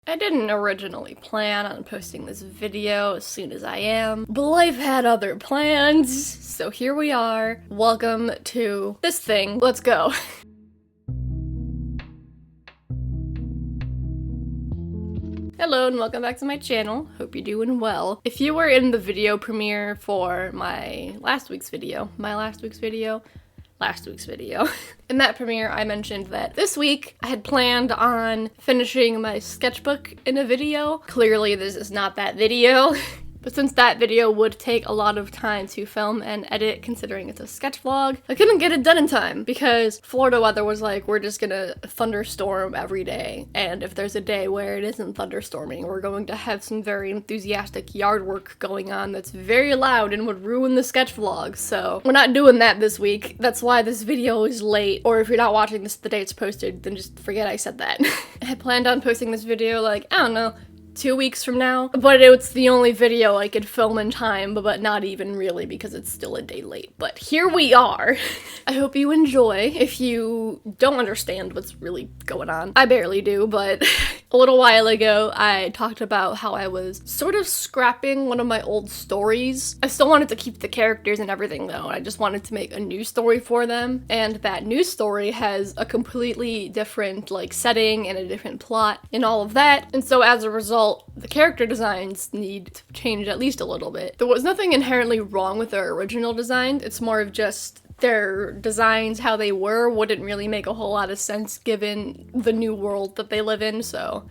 I didn't originally plan on posting this video as soon as I am, but life had other plans, so here we are. Welcome to this thing. Let's go. Hello and welcome back to my channel. Hope you're doing well. If you were in the video premiere for last week's video, in that premiere, I mentioned that this week I had planned on finishing my sketchbook in a video. Clearly, this is not that video. But since that video would take a lot of time to film and edit, considering it's a sketch vlog, I couldn't get it done in time because Florida weather was like, we're just gonna thunderstorm every day. And if there's a day where it isn't thunderstorming, we're going to have some very enthusiastic yard work going on that's very loud and would ruin the sketch vlog. So we're not doing that this week. That's why this video is late. Or if you're not watching this the day it's posted, then just forget I said that. I had planned on posting this video like, I don't know, 2 weeks from now, but it's the only video I could film in time, but not even really because it's still a day late. But here we are. I hope you enjoy. If you don't understand what's really going on, I barely do, but a little while ago I talked about how I was sort of scrapping one of my old stories. I still wanted to keep the characters and everything though, I just wanted to make a new story for them, and that new story has a completely different setting and a different plot and all of that, and so as a result the character designs need to change at least a little bit. There was nothing inherently wrong with their original design, it's more of just their designs, how they were, wouldn't really make a whole lot of sense given the new world that they live in, so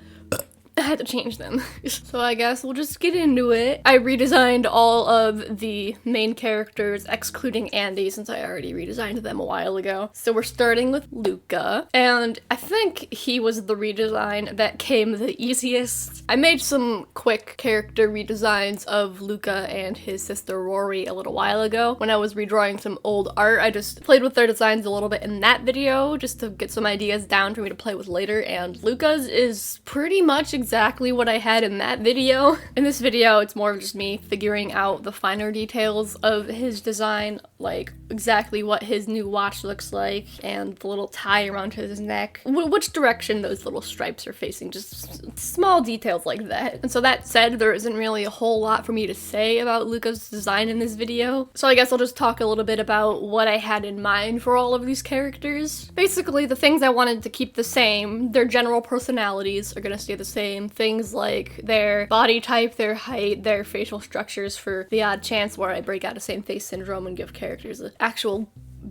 I had to change them. So I guess we'll just get into it. I redesigned all of the main characters, excluding Andy, since I already redesigned them a while ago. So we're starting with Luca, and I think he was the redesign that came the easiest. I made some quick character redesigns of Luca and his sister Rory a little while ago. When I was redrawing some old art, I just played with their designs a little bit in that video, just to get some ideas down for me to play with later, and Luca's is pretty much exactly what I had in that video. In this video, it's more of just me figuring out the finer details of his design, like exactly what his new watch looks like, and the little tie around his neck, which direction those little stripes are facing, just small details like that. And so that said, there isn't really a whole lot for me to say about Luca's design in this video, so I guess I'll just talk a little bit about what I had in mind for all of these characters. Basically, the things I wanted to keep the same, their general personalities are gonna stay the same. Things like their body type, their height, their facial structures, for the odd chance where I break out of same face syndrome and give characters an actual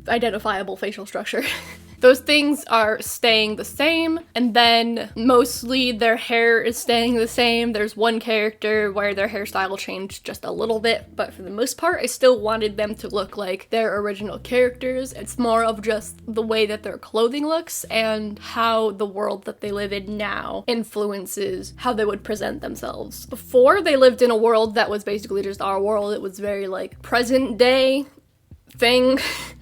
identifiable facial structure. Those things are staying the same, and then mostly their hair is staying the same. There's one character where their hairstyle changed just a little bit, but for the most part, I still wanted them to look like their original characters. It's more of just the way that their clothing looks and how the world that they live in now influences how they would present themselves. Before, they lived in a world that was basically just our world. It was very present day thing.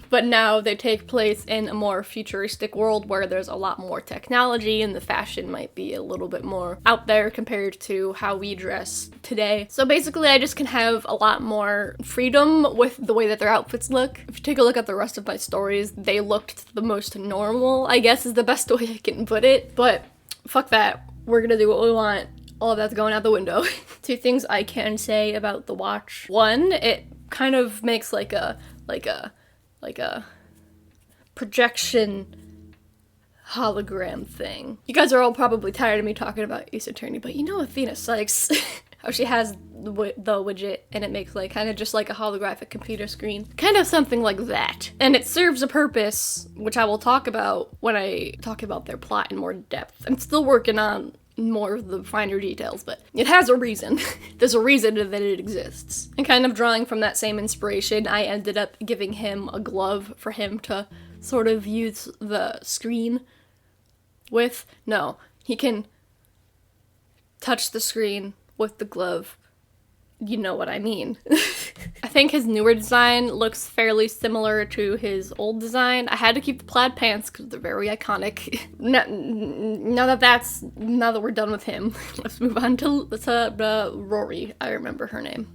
But now they take place in a more futuristic world where there's a lot more technology and the fashion might be a little bit more out there compared to how we dress today. So basically I just can have a lot more freedom with the way that their outfits look. If you take a look at the rest of my stories, they looked the most normal, I guess is the best way I can put it. But fuck that. We're gonna do what we want. All of that's going out the window. 2 things I can say about the watch. One, it kind of makes like a projection hologram thing. You guys are all probably tired of me talking about Ace Attorney, but you know Athena Sykes, how she has the widget and it makes kind of just like a holographic computer screen. Kind of something like that. And it serves a purpose, which I will talk about when I talk about their plot in more depth. I'm still working on more of the finer details, but it has a reason. There's a reason that it exists. And kind of drawing from that same inspiration, I ended up giving him a glove for him to sort of use the screen with. No, he can touch the screen with the glove. You know what I mean. I think his newer design looks fairly similar to his old design. I had to keep the plaid pants because they're very iconic. Now that we're done with him, let's move on to Rory. I remember her name.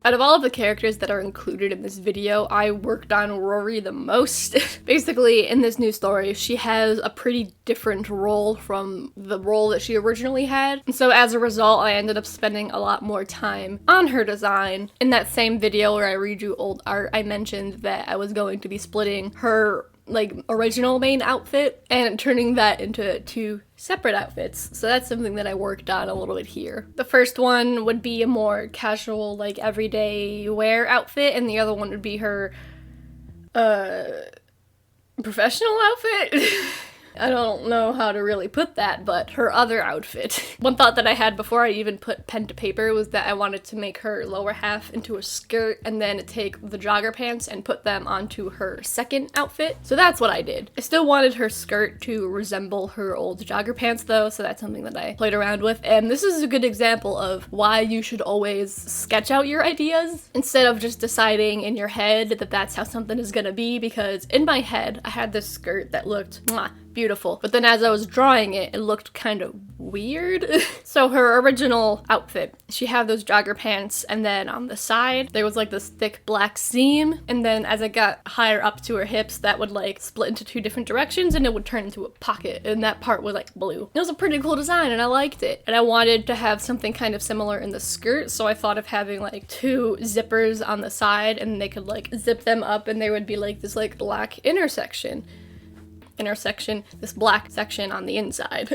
Out of all of the characters that are included in this video, I worked on Rory the most. Basically, in this new story, she has a pretty different role from the role that she originally had. And so as a result, I ended up spending a lot more time on her design. In that same video where I redo old art, I mentioned that I was going to be splitting her like original main outfit and turning that into 2 separate outfits. So that's something that I worked on a little bit here. The first one would be a more casual, like everyday wear outfit, and the other one would be her professional outfit. I don't know how to really put that, but her other outfit. One thought that I had before I even put pen to paper was that I wanted to make her lower half into a skirt and then take the jogger pants and put them onto her second outfit. So that's what I did. I still wanted her skirt to resemble her old jogger pants though, so that's something that I played around with. And this is a good example of why you should always sketch out your ideas instead of just deciding in your head that that's how something is gonna be, because in my head I had this skirt that looked beautiful, but then as I was drawing it, it looked kind of weird. So her original outfit, she had those jogger pants, and then on the side there was like this thick black seam, and then as I got higher up to her hips, that would like split into 2 different directions and it would turn into a pocket, and that part was like blue. It was a pretty cool design and I liked it, and I wanted to have something kind of similar in the skirt, so I thought of having like 2 zippers on the side, and they could like zip them up and there would be like this like black this black section on the inside.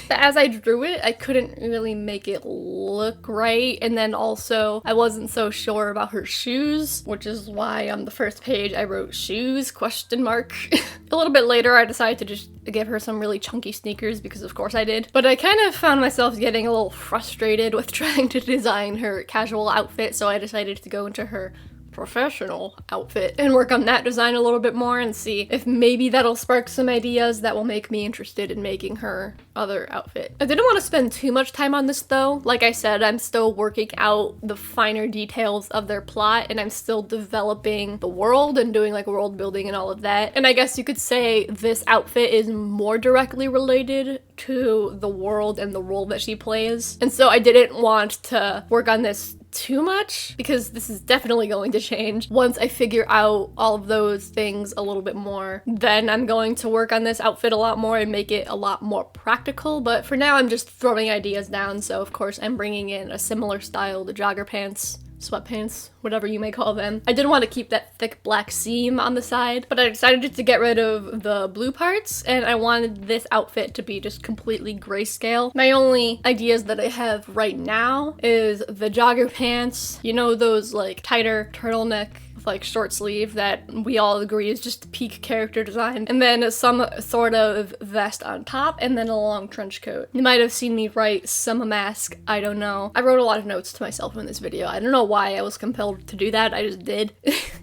As I drew it, I couldn't really make it look right, and then also I wasn't so sure about her shoes, which is why on the first page I wrote shoes ? A little bit later I decided to just give her some really chunky sneakers, because of course I did, but I kind of found myself getting a little frustrated with trying to design her casual outfit, so I decided to go into her professional outfit and work on that design a little bit more and see if maybe that'll spark some ideas that will make me interested in making her other outfit. I didn't want to spend too much time on this though. Like I said, I'm still working out the finer details of their plot, and I'm still developing the world and doing like world building and all of that. And I guess you could say this outfit is more directly related to the world and the role that she plays. And so I didn't want to work on this too much, because this is definitely going to change once I figure out all of those things a little bit more. Then I'm going to work on this outfit a lot more and make it a lot more practical, but for now I'm just throwing ideas down. So of course I'm bringing in a similar style to jogger pants, sweatpants, whatever you may call them. I didn't want to keep that thick black seam on the side, but I decided to get rid of the blue parts, and I wanted this outfit to be just completely grayscale. My only ideas that I have right now is the jogger pants, you know, those like tighter turtleneck like short sleeve that we all agree is just peak character design, and then some sort of vest on top, and then a long trench coat. You might have seen me write some mask, I don't know. I wrote a lot of notes to myself in this video. I don't know why I was compelled to do that, I just did.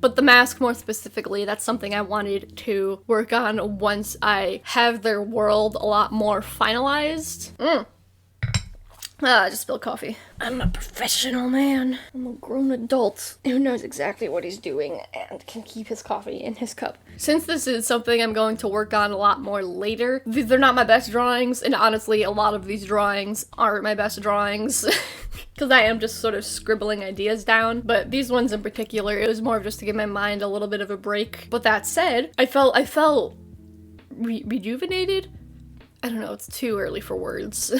But the mask more specifically, that's something I wanted to work on once I have their world a lot more finalized. I just spilled coffee. I'm a professional man. I'm a grown adult who knows exactly what he's doing and can keep his coffee in his cup. Since this is something I'm going to work on a lot more later, they're not my best drawings, and honestly, a lot of these drawings aren't my best drawings. Because I am just sort of scribbling ideas down, but these ones in particular, it was more of just to give my mind a little bit of a break. But that said, I felt rejuvenated? I don't know, it's too early for words.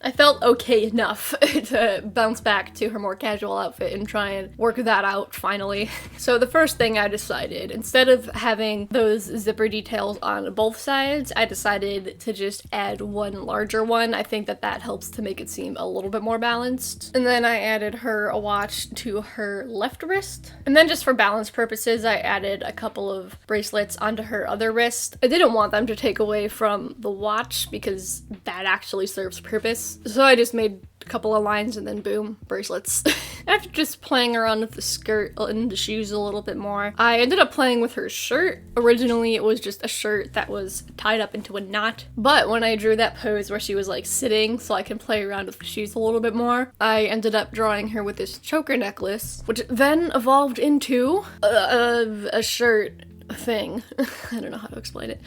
I felt okay enough to bounce back to her more casual outfit and try and work that out finally. So the first thing I decided, instead of having those zipper details on both sides, I decided to just add one larger one. I think that that helps to make it seem a little bit more balanced. And then I added her a watch to her left wrist. And then just for balance purposes, I added a couple of bracelets onto her other wrist. I didn't want them to take away from the watch because that actually serves purpose. So I just made a couple of lines and then boom, bracelets. After just playing around with the skirt and the shoes a little bit more, I ended up playing with her shirt. Originally, it was just a shirt that was tied up into a knot, but when I drew that pose where she was like sitting so I can play around with the shoes a little bit more, I ended up drawing her with this choker necklace, which then evolved into a shirt thing. I don't know how to explain it.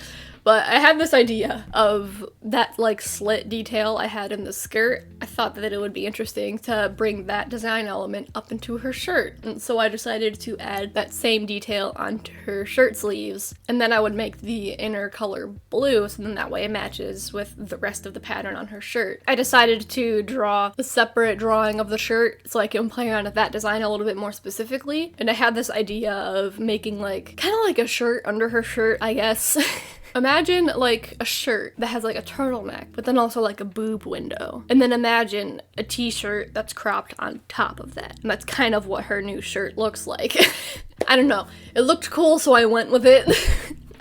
But I had this idea of that like slit detail I had in the skirt. I thought that it would be interesting to bring that design element up into her shirt. And so I decided to add that same detail onto her shirt sleeves. And then I would make the inner color blue, so then that way it matches with the rest of the pattern on her shirt. I decided to draw a separate drawing of the shirt so I can play around with that design a little bit more specifically. And I had this idea of making like, kind of like a shirt under her shirt, I guess. Imagine like a shirt that has like a turtleneck, but then also like a boob window. And then imagine a t-shirt that's cropped on top of that. And that's kind of what her new shirt looks like. I don't know. It looked cool, so I went with it.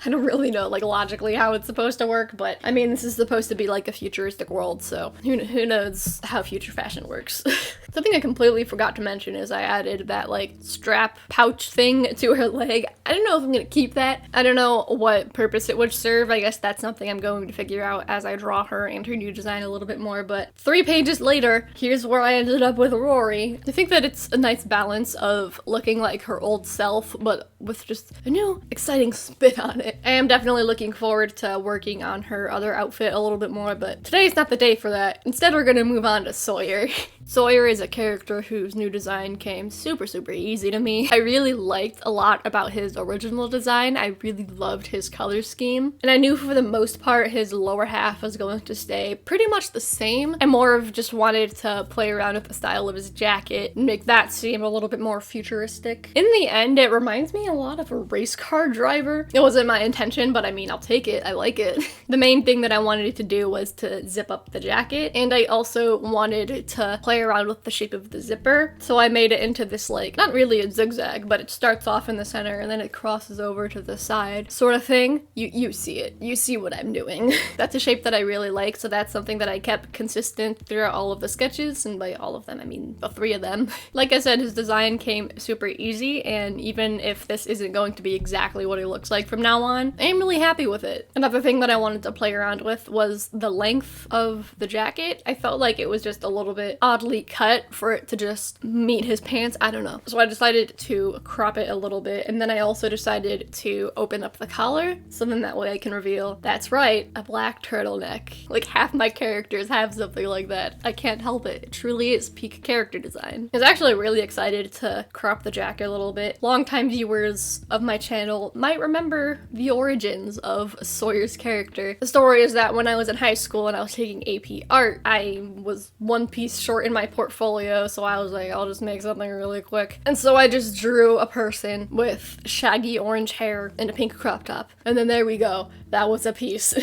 I don't really know, like, logically how it's supposed to work, but I mean, this is supposed to be like a futuristic world, so who knows how future fashion works. Something I completely forgot to mention is I added that, like, strap pouch thing to her leg. I don't know if I'm gonna keep that. I don't know what purpose it would serve. I guess that's something I'm going to figure out as I draw her and her new design a little bit more, but 3 pages later, here's where I ended up with Rory. I think that it's a nice balance of looking like her old self, but with just a new, exciting spin on it. I am definitely looking forward to working on her other outfit a little bit more, but today's not the day for that. Instead, we're gonna move on to Sawyer. Sawyer is a character whose new design came super easy to me. I really liked a lot about his original design. I really loved his color scheme, and I knew for the most part his lower half was going to stay pretty much the same. I more of just wanted to play around with the style of his jacket and make that seem a little bit more futuristic. In the end, it reminds me a lot of a race car driver. It wasn't my intention, but I mean, I'll take it. I like it. The main thing that I wanted to do was to zip up the jacket, and I also wanted to play around with the shape of the zipper. So I made it into this, like, not really a zigzag, but it starts off in the center and then it crosses over to the side sort of thing. You see it. You see what I'm doing. That's a shape that I really like, so that's something that I kept consistent throughout all of the sketches, and by all of them, I mean the 3 of them. Like I said, his design came super easy, and even if this isn't going to be exactly what he looks like from now on, I am really happy with it. Another thing that I wanted to play around with was the length of the jacket. I felt like it was just a little bit oddly cut for it to just meet his pants. I don't know. So I decided to crop it a little bit, and then I also decided to open up the collar, so then that way I can reveal, that's right, a black turtleneck. Like, half my characters have something like that. I can't help it. It truly is peak character design. I was actually really excited to crop the jacket a little bit. Longtime viewers of my channel might remember the origins of Sawyer's character. The story is that when I was in high school and I was taking AP art, I was 1 piece short in my portfolio, so I was like, I'll just make something really quick. And so I just drew a person with shaggy orange hair and a pink crop top. And then there we go. That was a piece.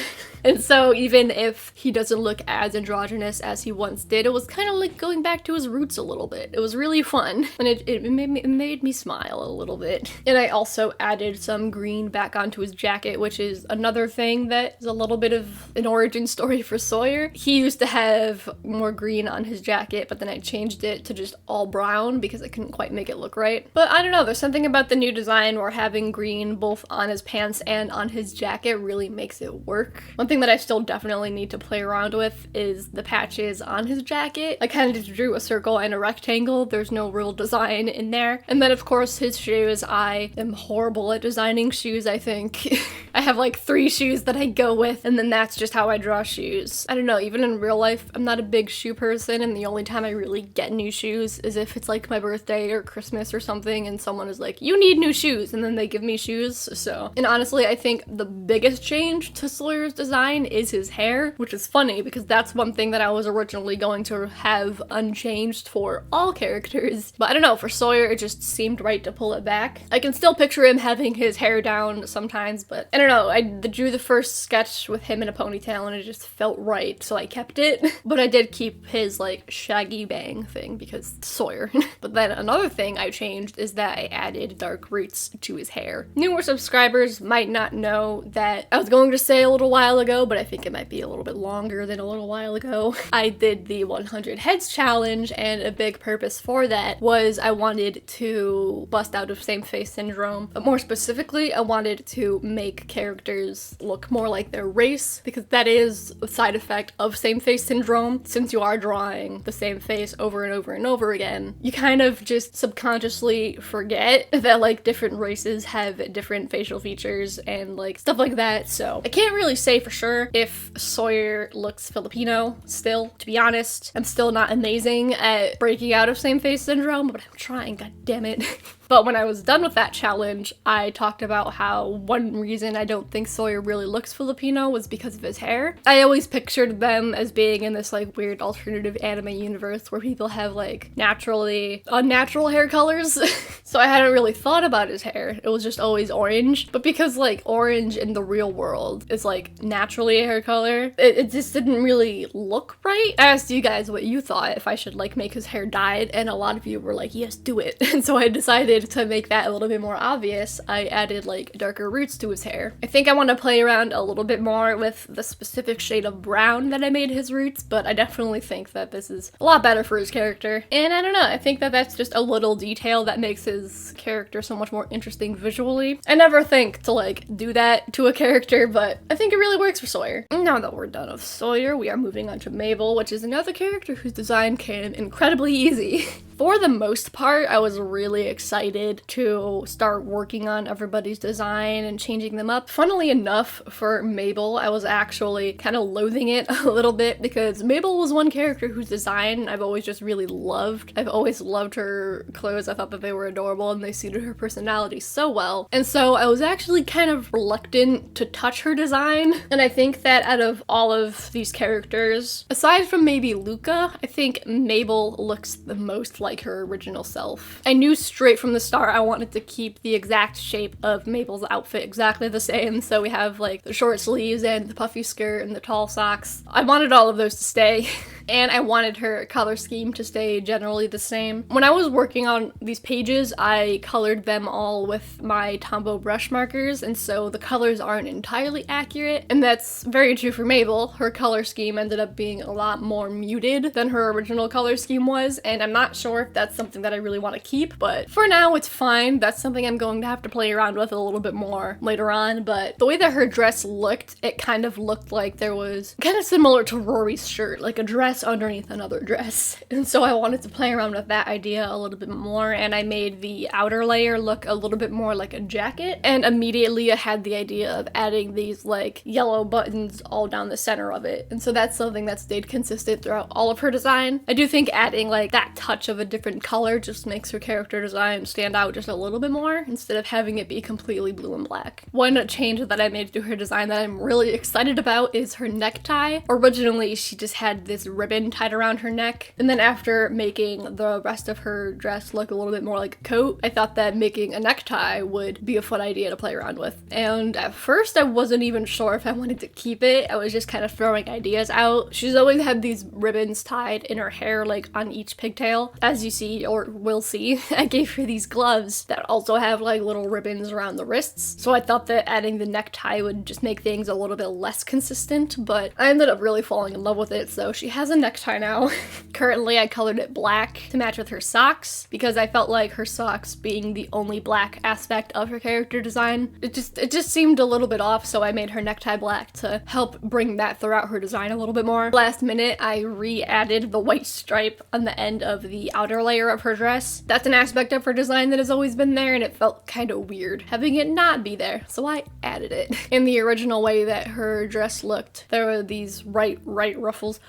And so even if he doesn't look as androgynous as he once did, it was kind of like going back to his roots a little bit. It was really fun, and it made me smile a little bit. And I also added some green back onto his jacket, which is another thing that is a little bit of an origin story for Sawyer. He used to have more green on his jacket, but then I changed it to just all brown because I couldn't quite make it look right. But I don't know, there's something about the new design where having green both on his pants and on his jacket really makes it work. One thing that I still definitely need to play around with is the patches on his jacket. I kind of just drew a circle and a rectangle. There's no real design in there. And then of course his shoes. I am horrible at designing shoes, I think. I have like 3 shoes that I go with, and then that's just how I draw shoes. I don't know, even in real life, I'm not a big shoe person, and the only time I really get new shoes is if it's like my birthday or Christmas or something and someone is like, you need new shoes, and then they give me shoes. So, and honestly, I think the biggest change to Sawyer's design is his hair, which is funny because that's one thing that I was originally going to have unchanged for all characters. But I don't know, for Sawyer, it just seemed right to pull it back. I can still picture him having his hair down sometimes, but I don't know, I drew the first sketch with him in a ponytail and it just felt right, so I kept it. But I did keep his like shaggy bang thing because Sawyer. But then another thing I changed is that I added dark roots to his hair. Newer subscribers might not know that I was going to say a little while ago, but I think it might be a little bit longer than a little while ago. I did the 100 heads challenge, and a big purpose for that was I wanted to bust out of same face syndrome, but more specifically, I wanted to make characters look more like their race, because that is a side effect of same face syndrome. Since you are drawing the same face over and over and over again, you kind of just subconsciously forget that like different races have different facial features and like stuff like that. So I can't really say for sure if Sawyer looks Filipino still. To be honest, I'm still not amazing at breaking out of same face syndrome, but I'm trying, god damn it. But when I was done with that challenge, I talked about how one reason I don't think Sawyer really looks Filipino was because of his hair. I always pictured them as being in this like weird alternative anime universe where people have like naturally unnatural hair colors. So I hadn't really thought about his hair. It was just always orange. But because like orange in the real world is like naturally a hair color, it just didn't really look right. I asked you guys what you thought, if I should like make his hair dyed, and a lot of you were like, yes, do it. And so I decided to make that a little bit more obvious. I added like darker roots to his hair. I think I want to play around a little bit more with the specific shade of brown that I made his roots, but I definitely think that this is a lot better for his character. And I don't know, I think that that's just a little detail that makes his character so much more interesting visually. I never think to like do that to a character, but I think it really works for Sawyer. Now that we're done with Sawyer, we are moving on to Mabel, which is another character whose design came incredibly easy. For the most part, I was really excited to start working on everybody's design and changing them up. Funnily enough, for Mabel, I was actually kind of loathing it a little bit because Mabel was one character whose design I've always just really loved. I've always loved her clothes. I thought that they were adorable and they suited her personality so well. And so I was actually kind of reluctant to touch her design. And I think that out of all of these characters, aside from maybe Luca, I think Mabel looks the most like her original self. I knew straight from the start I wanted to keep the exact shape of Mabel's outfit exactly the same, so we have like the short sleeves and the puffy skirt and the tall socks. I wanted all of those to stay. And I wanted her color scheme to stay generally the same. When I was working on these pages, I colored them all with my Tombow brush markers, and so the colors aren't entirely accurate, and that's very true for Mabel. Her color scheme ended up being a lot more muted than her original color scheme was, and I'm not sure if that's something that I really want to keep, but for now it's fine. That's something I'm going to have to play around with a little bit more later on, but the way that her dress looked, it kind of looked like there was kind of similar to Rory's shirt, like a dress underneath another dress. And so I wanted to play around with that idea a little bit more, and I made the outer layer look a little bit more like a jacket, and immediately I had the idea of adding these like yellow buttons all down the center of it. And so that's something that stayed consistent throughout all of her design. I do think adding like that touch of a different color just makes her character design stand out just a little bit more instead of having it be completely blue and black. One change that I made to her design that I'm really excited about is her necktie. Originally she just had this ribbon tied around her neck, and then after making the rest of her dress look a little bit more like a coat, I thought that making a necktie would be a fun idea to play around with. And at first I wasn't even sure if I wanted to keep it. I was just kind of throwing ideas out. She's always had these ribbons tied in her hair, like on each pigtail. As you see, or will see, I gave her these gloves that also have like little ribbons around the wrists. So I thought that adding the necktie would just make things a little bit less consistent, but I ended up really falling in love with it. So she has a necktie now. Currently I colored it black to match with her socks because I felt like her socks being the only black aspect of her character design, it just seemed a little bit off, so I made her necktie black to help bring that throughout her design a little bit more. Last minute I re-added the white stripe on the end of the outer layer of her dress. That's an aspect of her design that has always been there, and it felt kind of weird having it not be there, so I added it. In the original way that her dress looked, there were these white ruffles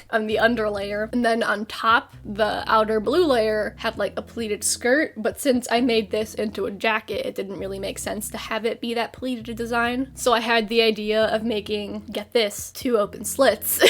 on the underlayer, and then on top the outer blue layer had like a pleated skirt, but since I made this into a jacket it didn't really make sense to have it be that pleated design, so I had the idea of making, get this, 2 open slits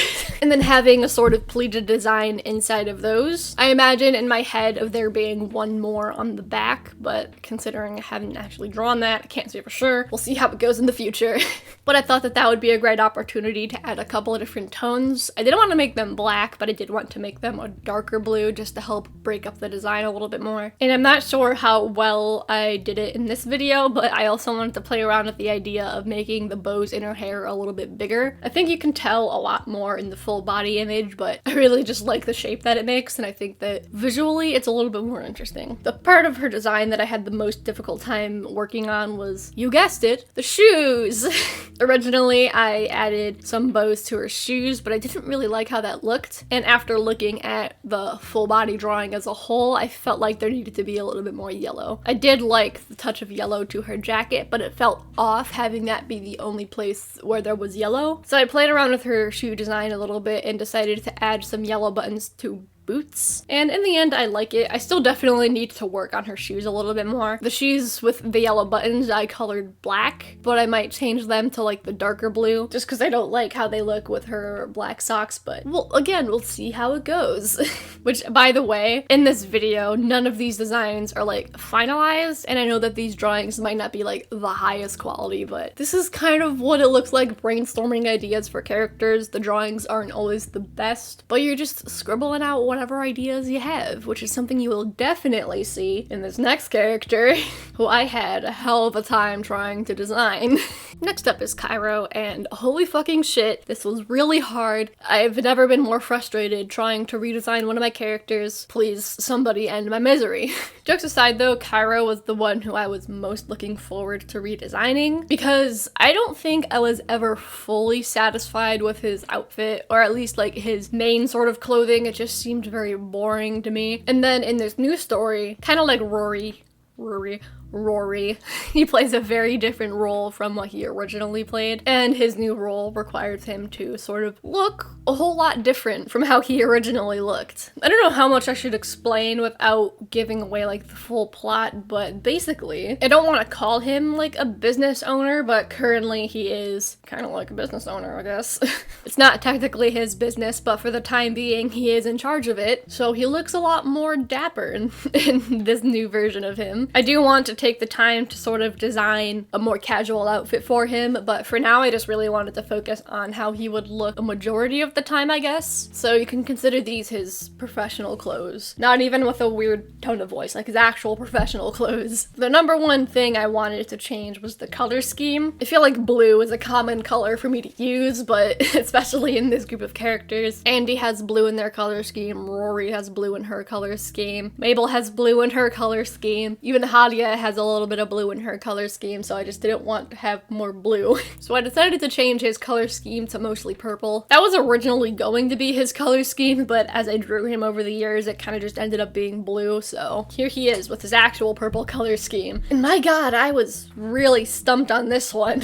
and then having a sort of pleated design inside of those. I imagine in my head of there being one more on the back, but considering I haven't actually drawn that, I can't say for sure. We'll see how it goes in the future. But I thought that that would be a great opportunity to add a couple of different tones. I didn't want to make them black, but I did want to make them a darker blue just to help break up the design a little bit more. And I'm not sure how well I did it in this video, but I also wanted to play around with the idea of making the bows in her hair a little bit bigger. I think you can tell a lot more in the full full body image, but I really just like the shape that it makes, and I think that visually it's a little bit more interesting. The part of her design that I had the most difficult time working on was, you guessed it, the shoes! Originally, I added some bows to her shoes, but I didn't really like how that looked, and after looking at the full body drawing as a whole, I felt like there needed to be a little bit more yellow. I did like the touch of yellow to her jacket, but it felt off having that be the only place where there was yellow. So I played around with her shoe design a little bit and decided to add some yellow buttons to boots. And in the end, I like it. I still definitely need to work on her shoes a little bit more. The shoes with the yellow buttons, I colored black, but I might change them to like the darker blue, just because I don't like how they look with her black socks, but we'll see how it goes. Which, by the way, in this video, none of these designs are like finalized, and I know that these drawings might not be like the highest quality, but this is kind of what it looks like brainstorming ideas for characters. The drawings aren't always the best, but you're just scribbling out whatever ideas you have, which is something you will definitely see in this next character, who I had a hell of a time trying to design. Next up is Cairo, and holy fucking shit, this was really hard. I've never been more frustrated trying to redesign one of my characters. Please, somebody end my misery. Jokes aside though, Cairo was the one who I was most looking forward to redesigning, because I don't think I was ever fully satisfied with his outfit, or at least like his main sort of clothing. It just seemed very boring to me. And then in this new story, kind of like Rory, he plays a very different role from what he originally played, and his new role requires him to sort of look a whole lot different from how he originally looked. I don't know how much I should explain without giving away like the full plot, but basically, I don't want to call him like a business owner, but currently he is kind of like a business owner, I guess. It's not technically his business, but for the time being, he is in charge of it, so he looks a lot more dapper in this new version of him. I do want to take the time to sort of design a more casual outfit for him, but for now I just really wanted to focus on how he would look a majority of the time, I guess. So you can consider these his professional clothes. Not even with a weird tone of voice, like his actual professional clothes. The number one thing I wanted to change was the color scheme. I feel like blue is a common color for me to use, but especially in this group of characters. Andy has blue in their color scheme, Rory has blue in her color scheme, Mabel has blue in her color scheme, even Hadia has a little bit of blue in her color scheme, so I just didn't want to have more blue. So I decided to change his color scheme to mostly purple. That was originally going to be his color scheme, but as I drew him over the years, it kind of just ended up being blue, so here he is with his actual purple color scheme. And my god, I was really stumped on this one.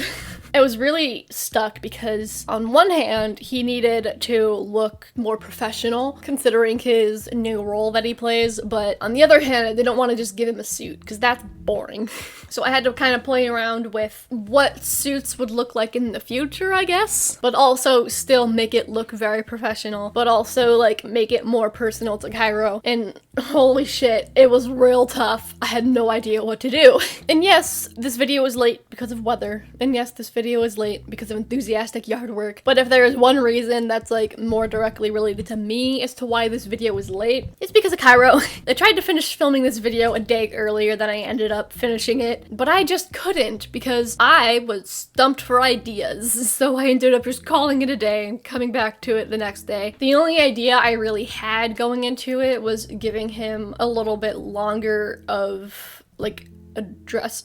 I was really stuck because on one hand, he needed to look more professional considering his new role that he plays, but on the other hand, I didn't want to just give him a suit because that's boring. So I had to kind of play around with what suits would look like in the future, I guess, but also still make it look very professional, but also like make it more personal to Cairo. And holy shit, it was real tough. I had no idea what to do. And yes, this video was late because of weather, and yes, this video is late because of enthusiastic yard work, but if there is one reason that's like more directly related to me as to why this video was late, it's because of Cairo. I tried to finish filming this video a day earlier than I ended up finishing it, but I just couldn't because I was stumped for ideas, so I ended up just calling it a day and coming back to it the next day. The only idea I really had going into it was giving him a little bit longer of like a dress,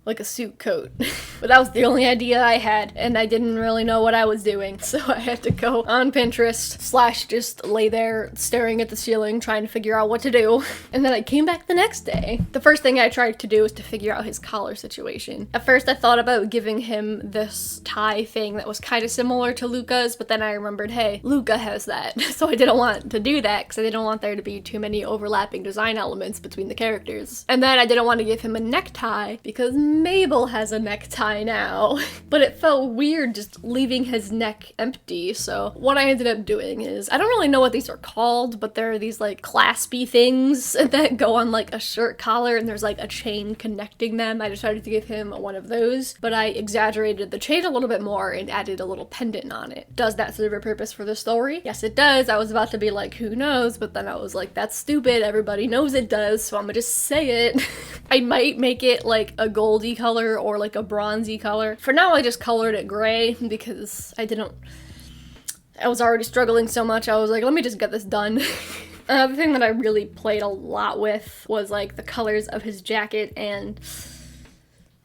like a suit coat. But that was the only idea I had, and I didn't really know what I was doing, so I had to go on Pinterest / just lay there staring at the ceiling trying to figure out what to do. And then I came back the next day. The first thing I tried to do was to figure out his collar situation. At first I thought about giving him this tie thing that was kind of similar to Luca's, but then I remembered, hey, Luca has that. So I didn't want to do that because I didn't want there to be too many overlapping design elements between the characters. And then I didn't want to give him a necktie because Mabel has a necktie now, but it felt weird just leaving his neck empty, so what I ended up doing is, I don't really know what these are called, but there are these like claspy things that go on like a shirt collar and there's like a chain connecting them. I decided to give him one of those, but I exaggerated the chain a little bit more and added a little pendant on it. Does that serve a purpose for the story? Yes, it does. I was about to be like, who knows, but then I was like, that's stupid, everybody knows it does, so I'm gonna just say it. I might make it like a goldy color or like a bronzy color. For now I just colored it gray because I didn't I was already struggling so much, I was like, let me just get this done. Another thing that I really played a lot with was like the colors of his jacket, and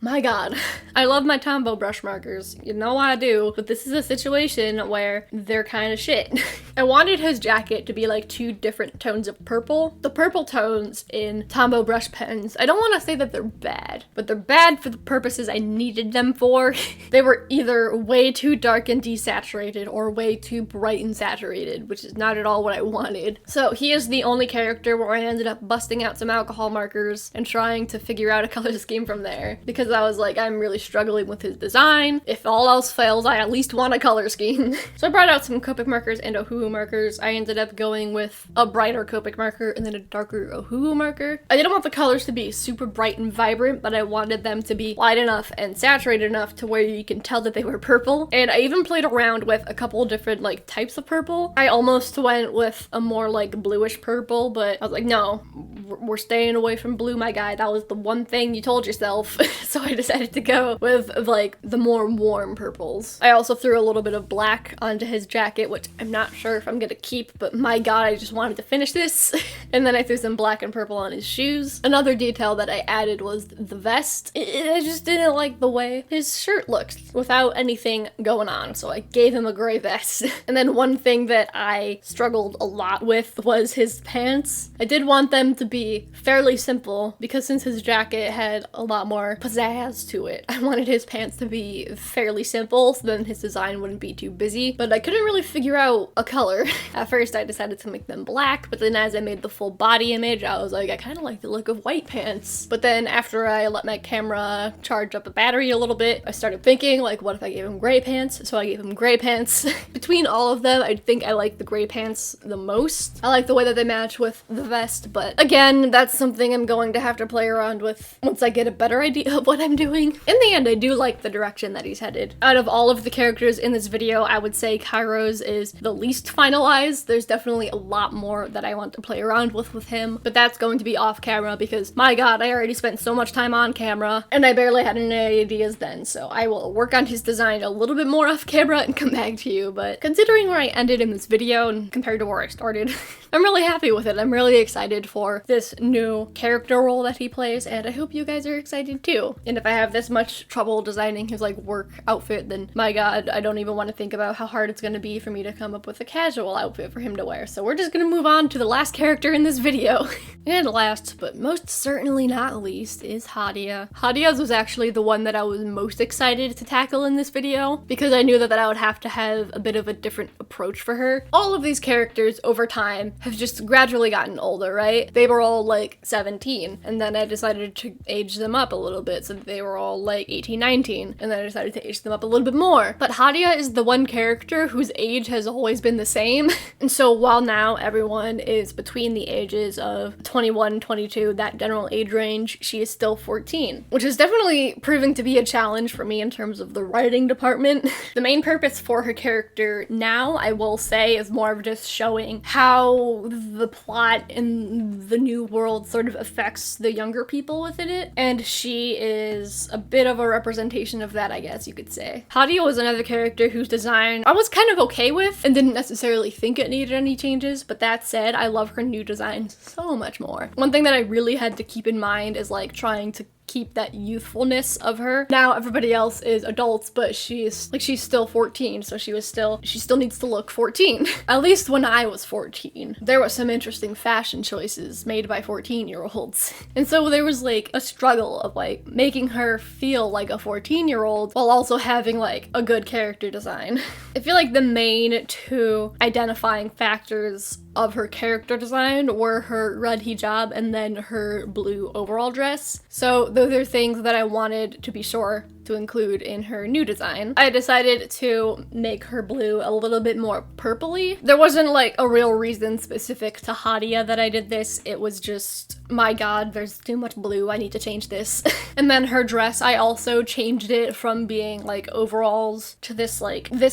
my god, I love my Tombow brush markers, you know I do, but this is a situation where they're kind of shit. I wanted his jacket to be like 2 different tones of purple. The purple tones in Tombow brush pens, I don't want to say that they're bad, but they're bad for the purposes I needed them for. They were either way too dark and desaturated or way too bright and saturated, which is not at all what I wanted. So he is the only character where I ended up busting out some alcohol markers and trying to figure out a color scheme from there, because I was like, I'm really struggling with his design. If all else fails, I at least want a color scheme. So I brought out some Copic markers and Ohuhu markers. I ended up going with a brighter Copic marker and then a darker Ohuhu marker. I didn't want the colors to be super bright and vibrant, but I wanted them to be light enough and saturated enough to where you can tell that they were purple. And I even played around with a couple different like types of purple. I almost went with a more like bluish purple, but I was like, no, we're staying away from blue, my guy. That was the one thing you told yourself. So I decided to go with like the more warm purples. I also threw a little bit of black onto his jacket, which I'm not sure if I'm gonna keep, but my god, I just wanted to finish this. And then I threw some black and purple on his shoes. Another detail that I added was the vest. I just didn't like the way his shirt looked without anything going on, so I gave him a gray vest. And then one thing that I struggled a lot with was his pants. I did want them to be fairly simple, because since his jacket had a lot more pizzazz to it, I wanted his pants to be fairly simple so then his design wouldn't be too busy, but I couldn't really figure out a color. At first I decided to make them black, but then as I made the full body image, I was like, I kind of like the look of white pants. But then after I let my camera charge up a battery a little bit, I started thinking, like, what if I gave him gray pants? So I gave him gray pants. Between all of them, I think I like the gray pants the most. I like the way that they match with the vest, but again, that's something I'm going to have to play around with once I get a better idea of what I'm doing. In the end, I do like the direction that he's headed. Out of all of the characters in this video, I would say Cairo's is the least finalized. There's definitely a lot more that I want to play around with him, but that's going to be off camera because, my god, I already spent so much time on camera and I barely had any ideas then, so I will work on his design a little bit more off camera and come back to you. But considering where I ended in this video and compared to where I started, I'm really happy with it. I'm really excited for this new character role that he plays, and I hope you guys are excited too. And if I have this much trouble designing his like work outfit, then my god, I don't even want to think about how hard it's going to be for me to come up with a casual outfit for him to wear. So we're just going to move on to the last character in this video. And last, but most certainly not least, is Hadia. Hadia's was actually the one that I was most excited to tackle in this video, because I knew that I would have to have a bit of a different approach for her. All of these characters over time have just gradually gotten older, right? They were all like 17, and then I decided to age them up a little bit, so they were all like 18, 19, and then I decided to age them up a little bit more. But Hadia is the one character whose age has always been the same. And so while now everyone is between the ages of 21, 22, that general age range, she is still 14, which is definitely proving to be a challenge for me in terms of the writing department. The main purpose for her character now, I will say, is more of just showing how the plot in the new world sort of affects the younger people within it, and she is a bit of a representation of that, I guess you could say. Hadia was another character whose design I was kind of okay with and didn't necessarily think it needed any changes, but that said, I love her new design so much more. One thing that I really had to keep in mind is like trying to keep that youthfulness of her. Now everybody else is adults, but she's still 14, so she still needs to look 14. At least when I was 14. There was some interesting fashion choices made by 14-year-olds. And so there was like a struggle of like making her feel like a 14-year-old while also having like a good character design. I feel like the main two identifying factors of her character design were her red hijab and then her blue overall dress. So those are things that I wanted to be sure to include in her new design. I decided to make her blue a little bit more purpley. There wasn't like a real reason specific to Hadia that I did this. It was just, my god, there's too much blue, I need to change this. And then her dress, I also changed it from being like overalls to this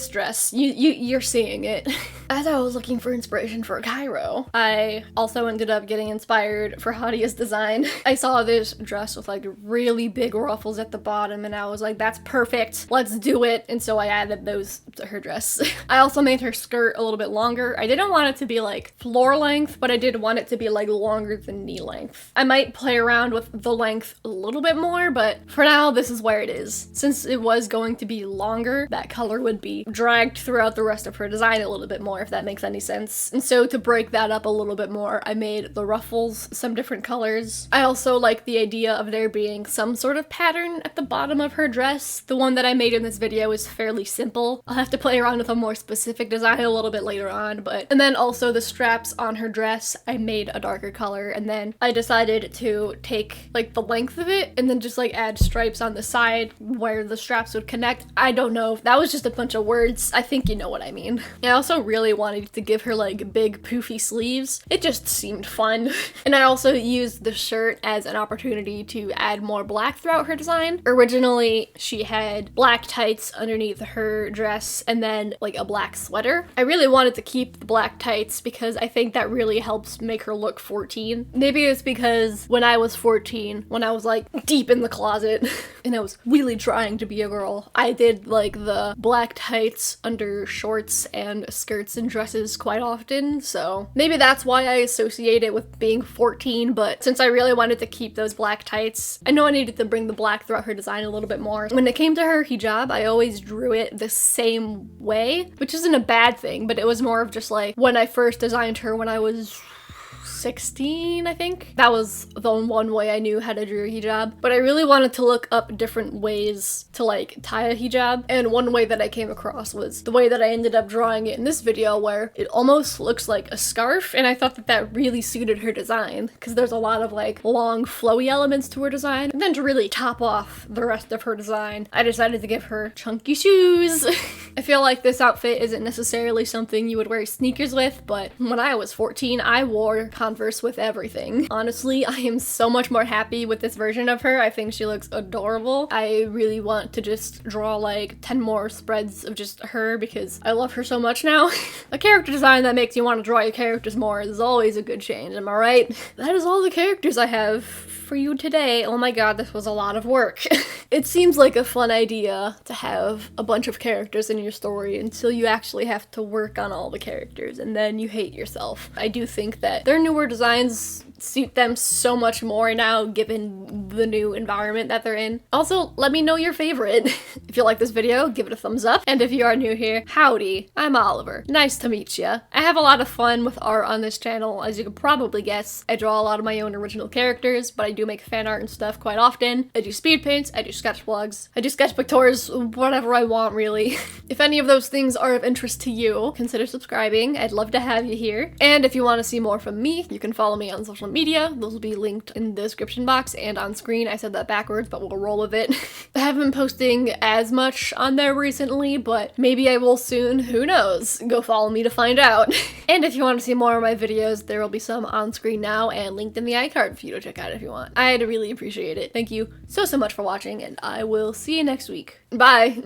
dress. You're seeing it. As I was looking for inspiration for Cairo, I also ended up getting inspired for Hadia's design. I saw this dress with like really big ruffles at the bottom, and I was was like, that's perfect, let's do it. And so I added those to her dress. I also made her skirt a little bit longer. I didn't want it to be like floor length, but I did want it to be like longer than knee length. I might play around with the length a little bit more, but for now, this is where it is. Since it was going to be longer, that color would be dragged throughout the rest of her design a little bit more, if that makes any sense. And so to break that up a little bit more, I made the ruffles some different colors. I also like the idea of there being some sort of pattern at the bottom of her dress. The one that I made in this video is fairly simple. I'll have to play around with a more specific design a little bit later on, but... And then also the straps on her dress, I made a darker color, and then I decided to take like the length of it and then just like add stripes on the side where the straps would connect. I don't know. That was just a bunch of words. I think you know what I mean. I also really wanted to give her like big poofy sleeves. It just seemed fun. And I also used the shirt as an opportunity to add more black throughout her design. Originally, she had black tights underneath her dress and then like a black sweater. I really wanted to keep the black tights because I think that really helps make her look 14. Maybe it's because when I was 14, when I was like deep in the closet and I was really trying to be a girl, I did like the black tights under shorts and skirts and dresses quite often, so maybe that's why I associate it with being 14, but since I really wanted to keep those black tights, I know I needed to bring the black throughout her design a little bit more. When it came to her hijab, I always drew it the same way, which isn't a bad thing, but it was more of just like when I first designed her when I was 16, I think. That was the one way I knew how to draw a hijab. But I really wanted to look up different ways to like tie a hijab. And one way that I came across was the way that I ended up drawing it in this video, where it almost looks like a scarf. And I thought that that really suited her design because there's a lot of like long flowy elements to her design. And then to really top off the rest of her design, I decided to give her chunky shoes. I feel like this outfit isn't necessarily something you would wear sneakers with, but when I was 14, I wore Converse with everything. Honestly, I am so much more happy with this version of her. I think she looks adorable. I really want to just draw like 10 more spreads of just her because I love her so much now. A character design that makes you want to draw your characters more is always a good change, am I right? That is all the characters I have for you today. Oh my god, this was a lot of work. It seems like a fun idea to have a bunch of characters in your story until you actually have to work on all the characters and then you hate yourself. I do think that their newer designs suit them so much more now given the new environment that they're in. Also, let me know your favorite. If you like this video, give it a thumbs up. And if you are new here, howdy, I'm Oliver. Nice to meet ya. I have a lot of fun with art on this channel, as you can probably guess. I draw a lot of my own original characters, but I do make fan art and stuff quite often. I do speed paints, I do sketch vlogs, I do sketchbook tours, whatever I want really. If any of those things are of interest to you, consider subscribing. I'd love to have you here. And if you want to see more from me, you can follow me on social media. Those will be linked in the description box and on screen. I said that backwards, but we'll roll with it. I haven't been posting as much on there recently, but maybe I will soon. Who knows? Go follow me to find out. And if you want to see more of my videos, there will be some on screen now and linked in the iCard for you to check out if you want. I'd really appreciate it. Thank you so much for watching, and I will see you next week. Bye!